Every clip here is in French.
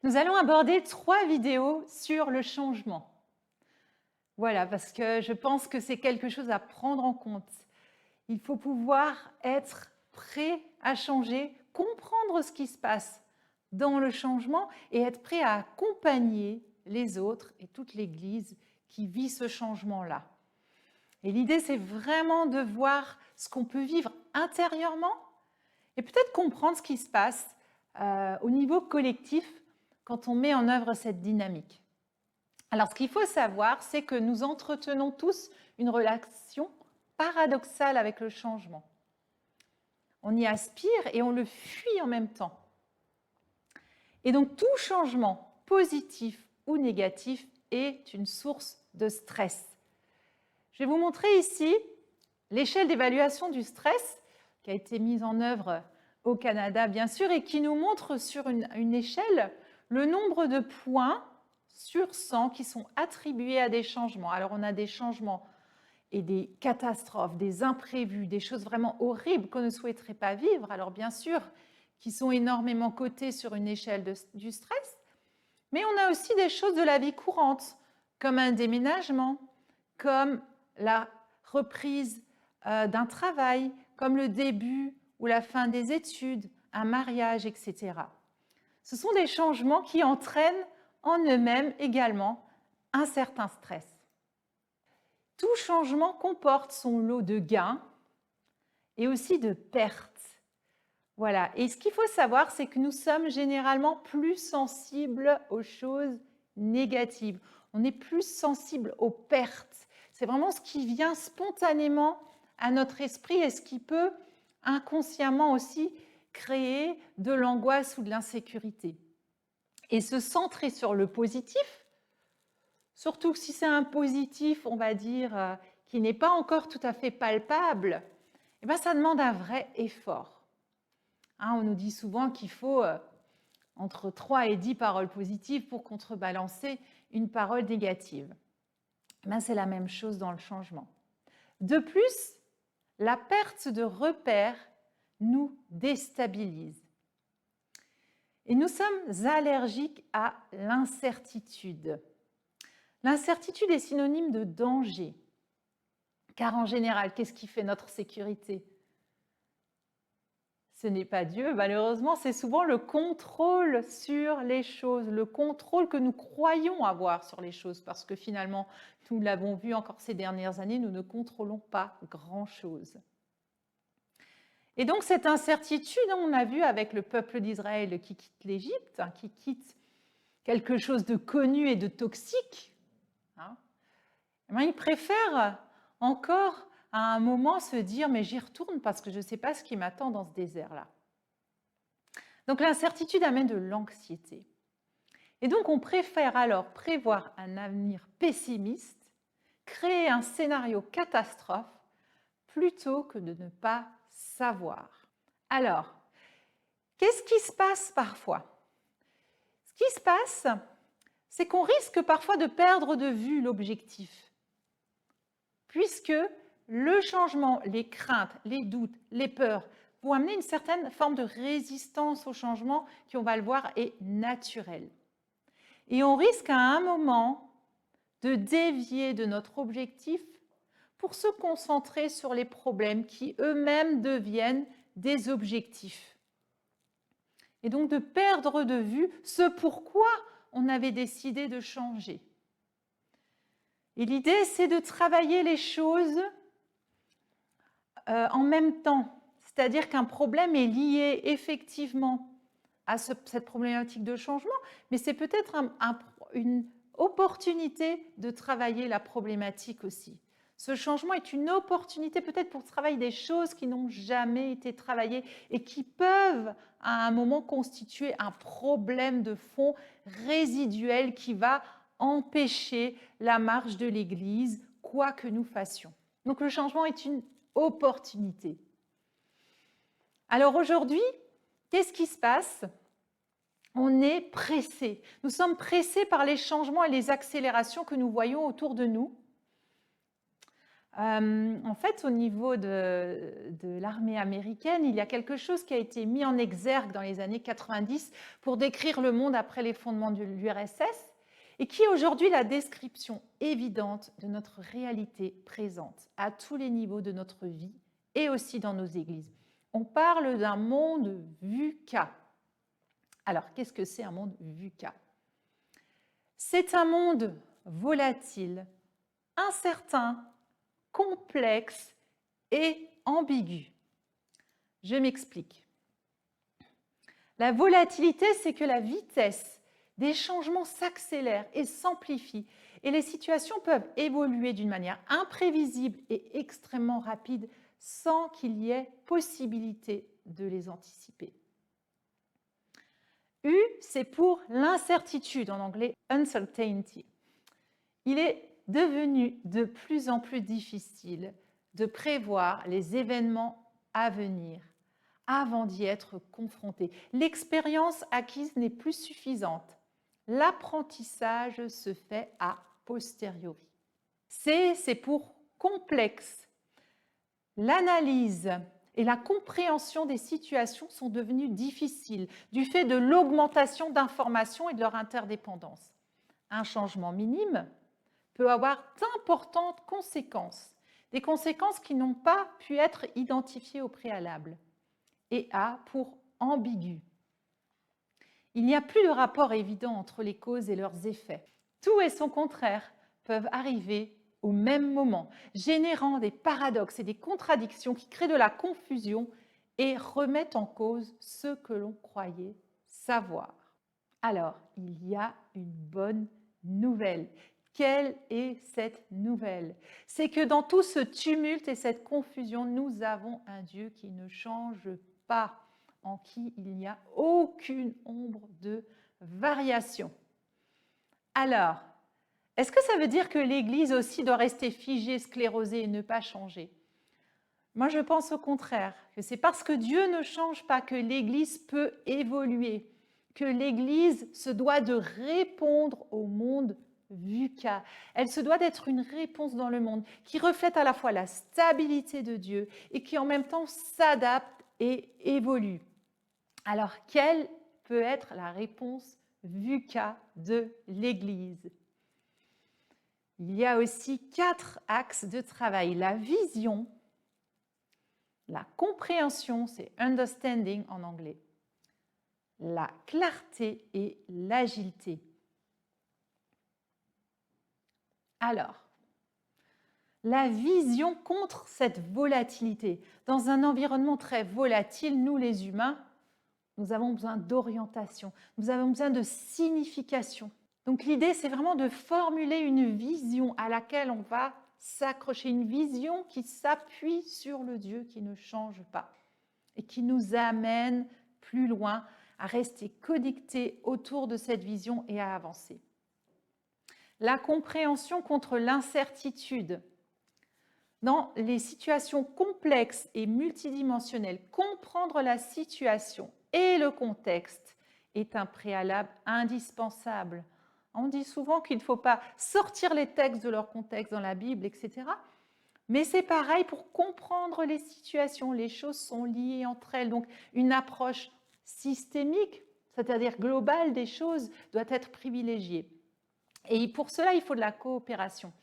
Nous allons aborder 3 vidéos sur le changement. Voilà, parce que je pense que c'est quelque chose à prendre en compte. Il faut pouvoir être prêt à changer, comprendre ce qui se passe dans le changement et être prêt à accompagner les autres et toute l'Église qui vit ce changement-là. Et l'idée, c'est vraiment de voir ce qu'on peut vivre intérieurement et peut-être comprendre ce qui se passe au niveau collectif quand on met en œuvre cette dynamique. Alors, ce qu'il faut savoir, c'est que nous entretenons tous une relation paradoxale avec le changement. On y aspire et on le fuit en même temps. Et donc, tout changement, positif ou négatif, est une source de stress. Je vais vous montrer ici l'échelle d'évaluation du stress qui a été mise en œuvre au Canada, bien sûr, et qui nous montre sur une échelle le nombre de points sur 100 qui sont attribués à des changements. Alors, on a des changements et des catastrophes, des imprévus, des choses vraiment horribles qu'on ne souhaiterait pas vivre. Alors, bien sûr, qui sont énormément cotées sur une échelle du stress, mais on a aussi des choses de la vie courante, comme un déménagement, comme la reprise d'un travail, comme le début ou la fin des études, un mariage, etc. Ce sont des changements qui entraînent en eux-mêmes également un certain stress. Tout changement comporte son lot de gains et aussi de pertes. Voilà. Et ce qu'il faut savoir, c'est que nous sommes généralement plus sensibles aux choses négatives. On est plus sensible aux pertes. C'est vraiment ce qui vient spontanément à notre esprit et ce qui peut inconsciemment aussi créer de l'angoisse ou de l'insécurité. Et se centrer sur le positif, surtout si c'est un positif, on va dire, qui n'est pas encore tout à fait palpable, eh bien, ça demande un vrai effort. On nous dit souvent qu'il faut entre 3 et 10 paroles positives pour contrebalancer une parole négative. C'est la même chose dans le changement. De plus, la perte de repères nous déstabilise. Et nous sommes allergiques à l'incertitude. L'incertitude est synonyme de danger. Car en général, qu'est-ce qui fait notre sécurité ? Ce n'est pas Dieu, malheureusement, c'est souvent le contrôle sur les choses, le contrôle que nous croyons avoir sur les choses, parce que finalement, nous l'avons vu encore ces dernières années, nous ne contrôlons pas grand-chose. Et donc cette incertitude, on a vu avec le peuple d'Israël qui quitte l'Égypte, qui quitte quelque chose de connu et de toxique, il préfère encore à un moment se dire « mais j'y retourne parce que je ne sais pas ce qui m'attend dans ce désert-là ». Donc l'incertitude amène de l'anxiété. Et donc on préfère alors prévoir un avenir pessimiste, créer un scénario catastrophe, plutôt que de ne pas savoir. Alors, qu'est-ce qui se passe parfois? Ce qui se passe, c'est qu'on risque parfois de perdre de vue l'objectif, puisque le changement, les craintes, les doutes, les peurs vont amener une certaine forme de résistance au changement qui, on va le voir, est naturelle. Et on risque à un moment de dévier de notre objectif pour se concentrer sur les problèmes qui eux-mêmes deviennent des objectifs. Et donc de perdre de vue ce pourquoi on avait décidé de changer. Et l'idée, c'est de travailler les choses en même temps. C'est-à-dire qu'un problème est lié effectivement à cette problématique de changement, mais c'est peut-être une opportunité de travailler la problématique aussi. Ce changement est une opportunité peut-être pour travailler des choses qui n'ont jamais été travaillées et qui peuvent à un moment constituer un problème de fond résiduel qui va empêcher la marche de l'Église, quoi que nous fassions. Donc le changement est une opportunité. Alors aujourd'hui, qu'est-ce qui se passe? On est pressé. Nous sommes pressés par les changements et les accélérations que nous voyons autour de nous. En fait, au niveau de l'armée américaine, il y a quelque chose qui a été mis en exergue dans les années 90 pour décrire le monde après l'effondrement de l'URSS et qui est aujourd'hui la description évidente de notre réalité présente à tous les niveaux de notre vie et aussi dans nos églises. On parle d'un monde VUCA. Alors, qu'est-ce que c'est un monde VUCA? C'est un monde volatile, incertain, complexe et ambigu. Je m'explique. La volatilité, c'est que la vitesse des changements s'accélère et s'amplifie et les situations peuvent évoluer d'une manière imprévisible et extrêmement rapide sans qu'il y ait possibilité de les anticiper. U, c'est pour l'incertitude, en anglais uncertainty. Il est devenu de plus en plus difficile de prévoir les événements à venir avant d'y être confronté. L'expérience acquise n'est plus suffisante. L'apprentissage se fait a posteriori. C, c'est pour complexe. L'analyse et la compréhension des situations sont devenues difficiles du fait de l'augmentation d'informations et de leur interdépendance. Un changement minime peut avoir d'importantes conséquences, des conséquences qui n'ont pas pu être identifiées au préalable. Et A pour ambigu. Il n'y a plus de rapport évident entre les causes et leurs effets. Tout et son contraire peuvent arriver au même moment, générant des paradoxes et des contradictions qui créent de la confusion et remettent en cause ce que l'on croyait savoir. Alors, il y a une bonne nouvelle. Quelle est cette nouvelle? C'est que dans tout ce tumulte et cette confusion, nous avons un Dieu qui ne change pas, en qui il n'y a aucune ombre de variation. Alors, est-ce que ça veut dire que l'Église aussi doit rester figée, sclérosée et ne pas changer? Moi, je pense au contraire, que c'est parce que Dieu ne change pas que l'Église peut évoluer, que l'Église se doit de répondre au monde VUCA. Elle se doit d'être une réponse dans le monde qui reflète à la fois la stabilité de Dieu et qui en même temps s'adapte et évolue. Alors, quelle peut être la réponse VUCA de l'Église? Il y a aussi 4 axes de travail. La vision, la compréhension, c'est understanding en anglais, la clarté et l'agilité. Alors, la vision contre cette volatilité. Dans un environnement très volatile, nous les humains, nous avons besoin d'orientation, nous avons besoin de signification. Donc l'idée, c'est vraiment de formuler une vision à laquelle on va s'accrocher, une vision qui s'appuie sur le Dieu qui ne change pas et qui nous amène plus loin à rester connectés autour de cette vision et à avancer. La compréhension contre l'incertitude. Dans les situations complexes et multidimensionnelles, comprendre la situation et le contexte est un préalable indispensable. On dit souvent qu'il ne faut pas sortir les textes de leur contexte dans la Bible, etc. Mais c'est pareil pour comprendre les situations. Les choses sont liées entre elles. Donc, une approche systémique, c'est-à-dire globale des choses, doit être privilégiée. Et pour cela, il faut de la coopération,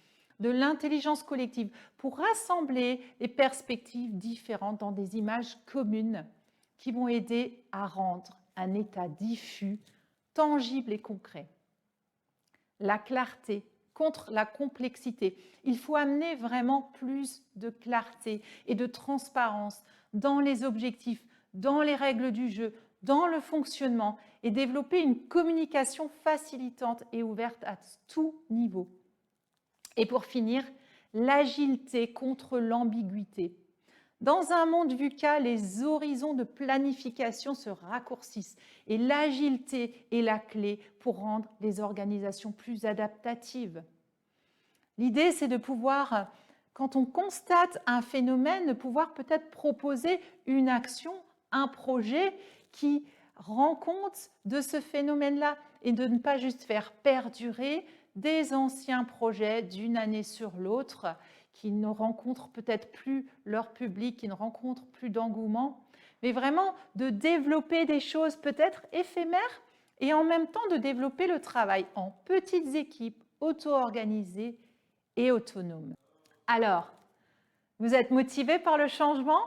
de l'intelligence collective, pour rassembler les perspectives différentes dans des images communes qui vont aider à rendre un état diffus, tangible et concret. La clarté contre la complexité. Il faut amener vraiment plus de clarté et de transparence dans les objectifs, dans les règles du jeu, dans le fonctionnement et développer une communication facilitante et ouverte à tout niveau. Et pour finir, l'agilité contre l'ambiguïté. Dans un monde VUCA, les horizons de planification se raccourcissent et l'agilité est la clé pour rendre les organisations plus adaptatives. L'idée, c'est de pouvoir, quand on constate un phénomène, de pouvoir peut-être proposer une action, un projet qui rend compte de ce phénomène-là et de ne pas juste faire perdurer des anciens projets d'une année sur l'autre qui ne rencontrent peut-être plus leur public, qui ne rencontrent plus d'engouement, mais vraiment de développer des choses peut-être éphémères et en même temps de développer le travail en petites équipes auto-organisées et autonomes. Alors, vous êtes motivé par le changement ?